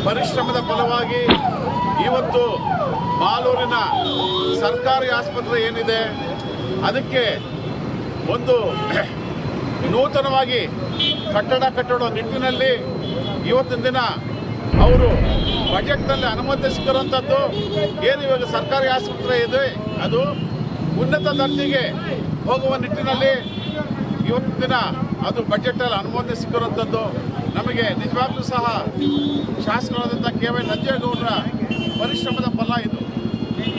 ಪರಿಶ್ರಮದ ಫಲವಾಗಿ ಇವತ್ತು ಮಾಲೂರಿನ ಸರ್ಕಾರಿ ಆಸ್ಪತ್ರೆ ಏನಿದೆ ಅದಕ್ಕೆ ಒಂದು ನೂತನವಾಗಿ ಕಟ್ಟಡ ಕಟ್ಟಡೋ ನಿಟ್ಟಿನಲ್ಲಿ ಇವತ್ತಿನ ದಿನ ಅವರು ಬಜೆಟ್ನಲ್ಲಿ ಅನುಮತಿ ಸಿಕ್ಕಿರುವಂಥದ್ದು. ಏನು ಇವಾಗ ಸರ್ಕಾರಿ ಆಸ್ಪತ್ರೆ ಇದೆ ಅದು ಉನ್ನತ ದರ್ಜೆಗೆ ಹೋಗುವ ನಿಟ್ಟಿನಲ್ಲಿ ಇವತ್ತಿನ ದಿನ ಅದು ಬಜೆಟಲ್ಲಿ ಅನುಮೋದನೆ ಸಿಕ್ಕಿರುವಂಥದ್ದು ನಮಗೆ ನಿಜವಾಗ್ಲೂ ಸಹ ಶಾಸಕರಾದಂಥ ಕೆ ವೈ ನಂಜೇಗೌಡರ ಪರಿಶ್ರಮದ ಫಲ ಇದು.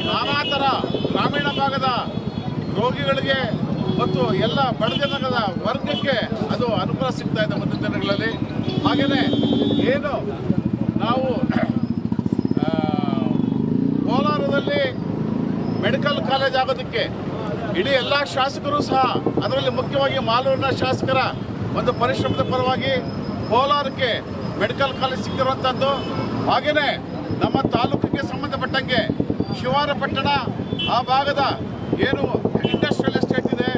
ನಾನಾ ಥರ ಗ್ರಾಮೀಣ ಭಾಗದ ರೋಗಿಗಳಿಗೆ ಮತ್ತು ಎಲ್ಲ ಬಡಜನದ ವರ್ಗಕ್ಕೆ ಅದು ಅನುಕೂಲ ಸಿಗ್ತಾ ಇದೆ ಮುಂದಿನ ದಿನಗಳಲ್ಲಿ. ಹಾಗೆಯೇ ಏನು ನಾವು ಕೋಲಾರದಲ್ಲಿ ಮೆಡಿಕಲ್ ಕಾಲೇಜ್ ಆಗೋದಕ್ಕೆ ಇಡೀ ಎಲ್ಲ ಶಾಸಕರು ಸಹ ಅದರಲ್ಲಿ ಮುಖ್ಯವಾಗಿ ಮಾಲೂರಿನ ಶಾಸಕರ ಒಂದು ಪರಿಶ್ರಮದ ಪರವಾಗಿ ಕೋಲಾರಕ್ಕೆ ಮೆಡಿಕಲ್ ಕಾಲೇಜ್ ಸಿಕ್ಕಿರುವಂಥದ್ದು. ಹಾಗೆಯೇ ನಮ್ಮ ತಾಲೂಕಿಗೆ ಸಂಬಂಧಪಟ್ಟಂಗೆ ಶಿವಾರಪಟ್ಟಣ ಆ ಭಾಗದ ಏನು ಇಂಡಸ್ಟ್ರಿಯಲ್ ಎಸ್ಟೇಟ್ ಇದೆ,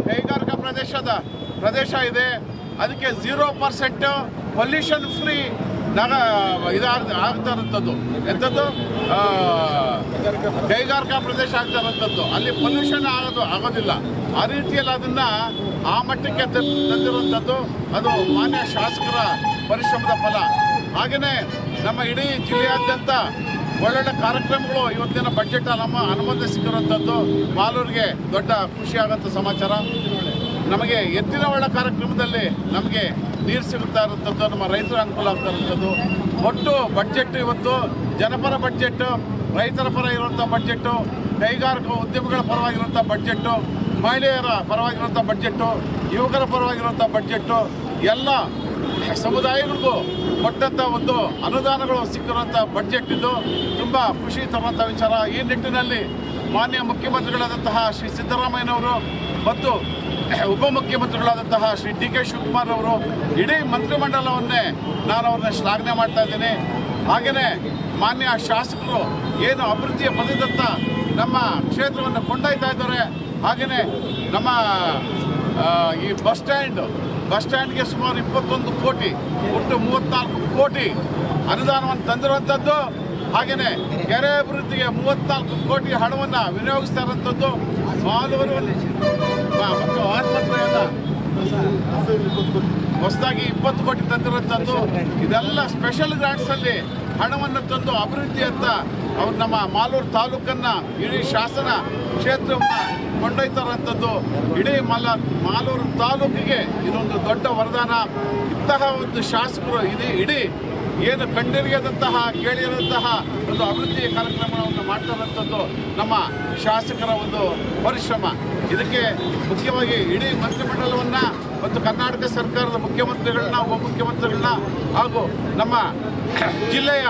ಕೈಗಾರಿಕಾ ಪ್ರದೇಶ ಇದೆ, ಅದಕ್ಕೆ 0% ಪೊಲ್ಯೂಷನ್ ಫ್ರೀ ಆಗ್ತಾ ಇರುವಂಥದ್ದು. ಎಂಥದ್ದು ಕೈಗಾರಿಕಾ ಪ್ರದೇಶ ಆಗ್ತಾ ಇರುವಂಥದ್ದು, ಅಲ್ಲಿ ಪೊಲ್ಯೂಷನ್ ಆಗೋದಿಲ್ಲ. ಆ ರೀತಿಯಲ್ಲಿ ಅದನ್ನು ಆ ಮಟ್ಟಕ್ಕೆ ತಂದಿರುವಂಥದ್ದು ಅದು ಮಾನ್ಯ ಶಾಸಕರ ಪರಿಶ್ರಮದ ಫಲ. ಹಾಗೆಯೇ ನಮ್ಮ ಇಡೀ ಜಿಲ್ಲೆಯಾದ್ಯಂತ ಒಳ್ಳೊಳ್ಳೆ ಕಾರ್ಯಕ್ರಮಗಳು ಇವತ್ತಿನ ಬಜೆಟ್ ಅನುಮೋದನೆ ಸಿಕ್ಕಿರುವಂಥದ್ದು ಮಾಲೂರಿಗೆ ದೊಡ್ಡ ಖುಷಿಯಾಗುವಂಥ ಸಮಾಚಾರ. ನಮಗೆ ಎತ್ತಿನ ಒಳ್ಳೆ ಕಾರ್ಯಕ್ರಮದಲ್ಲಿ ನಮಗೆ ನೀರು ಸಿಗುತ್ತಾ ಇರುವಂಥದ್ದು, ನಮ್ಮ ರೈತರ ಅನುಕೂಲ ಆಗ್ತಾ ಇರುವಂಥದ್ದು. ಒಟ್ಟು ಬಡ್ಜೆಟ್ ಇವತ್ತು ಜನಪರ ಬಡ್ಜೆಟ್ಟು, ರೈತರ ಪರ ಇರುವಂಥ ಬಡ್ಜೆಟ್ಟು, ಕೈಗಾರಿಕಾ ಉದ್ಯಮಿಗಳ ಪರವಾಗಿರುವಂಥ ಬಡ್ಜೆಟ್ಟು, ಮಹಿಳೆಯರ ಪರವಾಗಿರುವಂಥ ಬಡ್ಜೆಟ್ಟು, ಯುವಕರ ಪರವಾಗಿರುವಂಥ ಬಡ್ಜೆಟ್ಟು, ಎಲ್ಲ ಸಮುದಾಯಗಳಿಗೂ ಕೊಟ್ಟಂಥ ಒಂದು ಅನುದಾನಗಳು ಸಿಕ್ಕಿರುವಂಥ ಬಡ್ಜೆಟ್ ಇದು ತುಂಬ ಖುಷಿ ತರುವಂಥ ವಿಚಾರ. ಈ ನಿಟ್ಟಿನಲ್ಲಿ ಮಾನ್ಯ ಮುಖ್ಯಮಂತ್ರಿಗಳಾದಂತಹ ಶ್ರೀ ಸಿದ್ದರಾಮಯ್ಯನವರು ಮತ್ತು ಉಪಮುಖ್ಯಮಂತ್ರಿಗಳಾದಂತಹ ಶ್ರೀ ಡಿ ಕೆ ಶಿವಕುಮಾರ್ ಅವರು ಇಡೀ ಮಂತ್ರಿಮಂಡಲವನ್ನೇ ನಾನು ಅವ್ರನ್ನ ಶ್ಲಾಘನೆ ಮಾಡ್ತಾ ಇದ್ದೀನಿ. ಹಾಗೆಯೇ ಮಾನ್ಯ ಶಾಸಕರು ಏನು ಅಭಿವೃದ್ಧಿಯ ಪದದತ್ತ ನಮ್ಮ ಕ್ಷೇತ್ರವನ್ನು ಕೊಂಡೊಯ್ತಾ ಇದ್ದಾರೆ. ಹಾಗೆಯೇ ನಮ್ಮ ಈ ಬಸ್ ಸ್ಟ್ಯಾಂಡ್ಗೆ ಸುಮಾರು 21 ಕೋಟಿ ಒಟ್ಟು 34 ಕೋಟಿ ಅನುದಾನವನ್ನು ತಂದಿರುವಂಥದ್ದು. ಹಾಗೆಯೇ ಕೆರೆ ಅಭಿವೃದ್ಧಿಗೆ 34 ಕೋಟಿ ಹಣವನ್ನು ವಿನಿಯೋಗಿಸ್ತಾ ಇರುವಂಥದ್ದು. ಮಾಲೂರು ಮತ್ತು ಆಸ್ಪತ್ರೆಯನ್ನು ಹೊಸದಾಗಿ 20 ಕೋಟಿ ತಂದಿರುವಂಥದ್ದು. ಇದೆಲ್ಲ ಸ್ಪೆಷಲ್ ಗ್ರಾಂಟ್ಸಲ್ಲಿ ಹಣವನ್ನು ತಂದು ಅಭಿವೃದ್ಧಿಯತ್ತ ಅವ್ರು ನಮ್ಮ ಮಾಲೂರು ತಾಲೂಕನ್ನು ಇಡೀ ಶಾಸನ ಕ್ಷೇತ್ರವನ್ನು ಕೊಂಡೊಯ್ತಾ ಇರುವಂಥದ್ದು. ಇಡೀ ಮಾಲೂರು ತಾಲೂಕಿಗೆ ಇದೊಂದು ದೊಡ್ಡ ವರದಾನ. ಇಂತಹ ಒಂದು ಶಾಸಕರು ಇಡೀ ಏನು ಕಂಡಿರಿಯದಂತಹ ಕೇಳಿರುವಂತಹ ಒಂದು ಅಭಿವೃದ್ಧಿ ಕಾರ್ಯಕ್ರಮವನ್ನು ಮಾಡ್ತಾ ಇರುವಂಥದ್ದು ನಮ್ಮ ಶಾಸಕರ ಒಂದು ಪರಿಶ್ರಮ. ಇದಕ್ಕೆ ಮುಖ್ಯವಾಗಿ ಇಡೀ ಮಂತ್ರಿಮಂಡಲವನ್ನು ಮತ್ತು ಕರ್ನಾಟಕ ಸರ್ಕಾರದ ಮುಖ್ಯಮಂತ್ರಿಗಳನ್ನ, ಉಪಮುಖ್ಯಮಂತ್ರಿಗಳನ್ನ ಹಾಗೂ ನಮ್ಮ ಜಿಲ್ಲೆಯ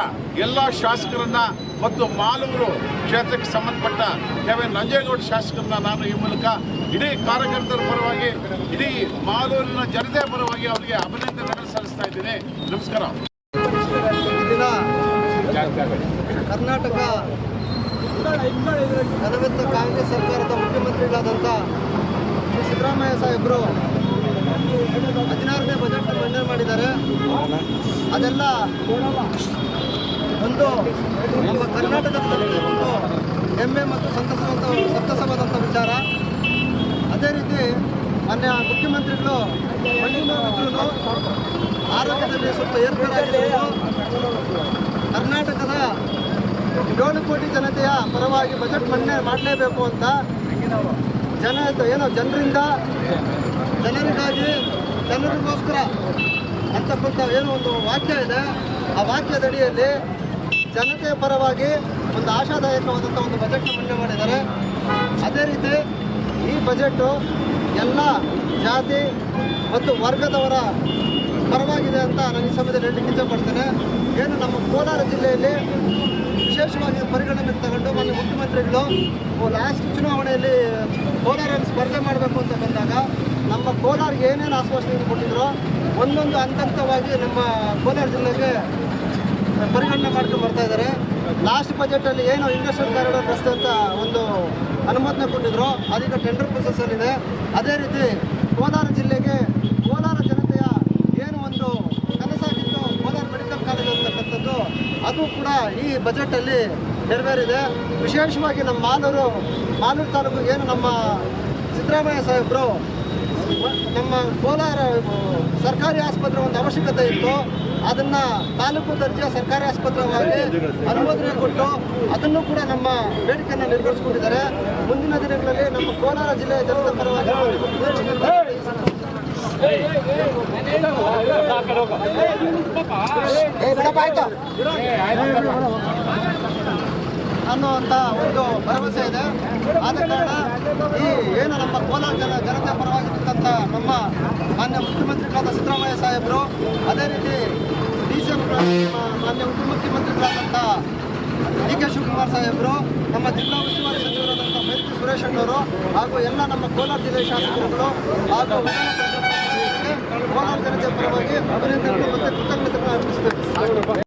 ಎಲ್ಲ ಶಾಸಕರನ್ನ ಮತ್ತು ಮಾಲೂರು ಕ್ಷೇತ್ರಕ್ಕೆ ಸಂಬಂಧಪಟ್ಟ ಕೆ ವೈ ನಂಜೇಗೌಡ ಶಾಸಕರನ್ನ ನಾನು ಈ ಮೂಲಕ ಇಡೀ ಕಾರ್ಯಕರ್ತರ ಪರವಾಗಿ, ಇಡೀ ಮಾಲೂರಿನ ಜನತೆಯ ಪರವಾಗಿ ಅವರಿಗೆ ಅಭಿನಂದನೆಗಳನ್ನು ಸಲ್ಲಿಸ್ತಾ ಇದ್ದೀನಿ. ನಮಸ್ಕಾರ. ದಿನ ಕರ್ನಾಟಕ ಘನವೆತ್ತ ಕಾಂಗ್ರೆಸ್ ಸರ್ಕಾರದ ಮುಖ್ಯಮಂತ್ರಿಗಳಾದಂಥ ಶ್ರೀ ಸಿದ್ದರಾಮಯ್ಯ ಸಾಹೇಬರು 16ನೇ ಬಜೆಟ್ ಮಂಡನೆ ಮಾಡಿದ್ದಾರೆ. ಅದೆಲ್ಲ ಒಂದು ನಮ್ಮ ಕರ್ನಾಟಕದಲ್ಲಿ ಒಂದು ಹೆಮ್ಮೆ ಮತ್ತು ಸಂತಸವಾದಂಥ ವಿಚಾರ. ಅದೇ ರೀತಿ ಮಾನ್ಯ ಮುಖ್ಯಮಂತ್ರಿಗಳು ಮಂಡಿದ್ರು ಆರೋಗ್ಯದಲ್ಲಿ ಸ್ವಲ್ಪ ಏರ್ಪೇರಾಗಿದ್ದು ಕರ್ನಾಟಕದ 7 ಕೋಟಿ ಜನತೆಯ ಪರವಾಗಿ ಬಜೆಟ್ ಮಂಡನೆ ಮಾಡಲೇಬೇಕು ಅಂತ ಜನರಿಗಾಗಿ ಜನರಿಗೋಸ್ಕರ ಅಂತಕ್ಕಂಥ ಏನೋ ಒಂದು ವಾಕ್ಯ ಇದೆ. ಆ ವಾಕ್ಯದಡಿಯಲ್ಲಿ ಜನತೆಯ ಪರವಾಗಿ ಒಂದು ಆಶಾದಾಯಕವಾದಂಥ ಒಂದು ಬಜೆಟ್ನ ಮಂಡನೆ ಮಾಡಿದ್ದಾರೆ. ಅದೇ ರೀತಿ ಈ ಬಜೆಟು ಎಲ್ಲ ಜಾತಿ ಮತ್ತು ವರ್ಗದವರ ಪರವಾಗಿದೆ ಅಂತ ನಾನು ಈ ಸಮಯದಲ್ಲಿ ಹೇಳಲಿಕ್ಕೆ ಇಷ್ಟಪಡ್ತೇನೆ. ಏನು ನಮ್ಮ ಕೋಲಾರ ಜಿಲ್ಲೆಯಲ್ಲಿ ವಿಶೇಷವಾಗಿ ಪರಿಗಣನೆ ತಗೊಂಡು ಮಾನ್ಯ ಮುಖ್ಯಮಂತ್ರಿಗಳು ಲಾಸ್ಟ್ ಚುನಾವಣೆಯಲ್ಲಿ ಕೋಲಾರಲ್ಲಿ ಸ್ಪರ್ಧೆ ಮಾಡಬೇಕು ಅಂತ ಬಂದಾಗ ನಮ್ಮ ಕೋಲಾರಿಗೆ ಏನೇನು ಆಶ್ವಾಸನೆ ಕೊಟ್ಟಿದ್ರು ಒಂದೊಂದು ಹಂತವಾಗಿ ನಮ್ಮ ಕೋಲಾರ ಜಿಲ್ಲೆಗೆ ಪರಿಗಣನೆ ಮಾಡ್ಕೊಂಡು ಬರ್ತಾ ಇದ್ದಾರೆ. ಲಾಸ್ಟ್ ಬಜೆಟಲ್ಲಿ ಏನು ಇಂಡಸ್ಟ್ರಿಯಲ್ ಕಾರಿಡಾರ್ ರಸ್ತೆ ಅಂತ ಒಂದು ಅನುಮೋದನೆ ಕೊಟ್ಟಿದ್ರು, ಅದೀಗ ಟೆಂಡರ್ ಪ್ರೊಸೆಸ್ಸಲ್ಲಿದೆ. ಅದೇ ರೀತಿ ಕೋಲಾರ ಜಿಲ್ಲೆಗೆ ಕೋಲಾರ ಜನತೆಯ ಏನು ಒಂದು ಕನಸಾಗಿತ್ತು ಕೋಲಾರ ಮೆಡಿಕಲ್ ಕಾಲೇಜ್ ಅಂತಕ್ಕಂಥದ್ದು ಅದು ಕೂಡ ಈ ಬಜೆಟಲ್ಲಿ ನೆರವೇರಿದೆ. ವಿಶೇಷವಾಗಿ ನಮ್ಮ ಮಾಲೂರು ತಾಲೂಕು ಏನು ನಮ್ಮ ಸಿದ್ದರಾಮಯ್ಯ ಸಾಹೇಬರು ನಮ್ಮ ಕೋಲಾರ ಸರ್ಕಾರಿ ಆಸ್ಪತ್ರೆ ಒಂದು ಅವಶ್ಯಕತೆ ಇತ್ತು, ಅದನ್ನು ತಾಲೂಕು ದರ್ಜೆಯ ಸರ್ಕಾರಿ ಆಸ್ಪತ್ರೆಯಾಗಿ ಅನುಮೋದನೆ ಕೊಟ್ಟು ಅದನ್ನು ಕೂಡ ನಮ್ಮ ಬೇಡಿಕೆಯನ್ನು ನೆರವೇರಿಸಿಕೊಂಡಿದ್ದಾರೆ. ಮುಂದಿನ ದಿನಗಳಲ್ಲಿ ನಮ್ಮ ಕೋಲಾರ ಜಿಲ್ಲೆಯ ಜನತೆ ಪರವಾಗಿ ಅನ್ನುವಂಥ ಒಂದು ಭರವಸೆ ಇದೆ. ಆದ ಕಾರಣ ಈ ಏನು ನಮ್ಮ ಕೋಲಾರ ಜನತೆ ಪರವಾಗಿರ್ತಕ್ಕಂಥ ನಮ್ಮ ಮಾನ್ಯ ಮುಖ್ಯಮಂತ್ರಿಗಳಾದ ಸಿದ್ದರಾಮಯ್ಯ ಸಾಹೇಬರು, ಅದೇ ರೀತಿ DCM ಮಾನ್ಯ ಉಪಮುಖ್ಯಮಂತ್ರಿಗಳಾದಂಥ DK ಶಿವಕುಮಾರ್ ಸಾಹೇಬರು, ನಮ್ಮ ಜಿಲ್ಲಾ ಉಸ್ತುವಾರಿ ಸಚಿವರಾದಂಥ ಮೈತ್ರಿ ಸುರೇಶ್ ಅಣ್ಣವರು ಹಾಗೂ ಎಲ್ಲ ನಮ್ಮ ಕೋಲಾರ ಜಿಲ್ಲೆಯ ಶಾಸಕರುಗಳು ಹಾಗೂ ಕೋಲಾರ ಜನತೆ ಪರವಾಗಿ ಅಭಿನಂದನೆಗಳು ಮತ್ತು ಕೃತಜ್ಞತೆಗಳನ್ನು ಅರ್ಪಿಸುತ್ತೇವೆ.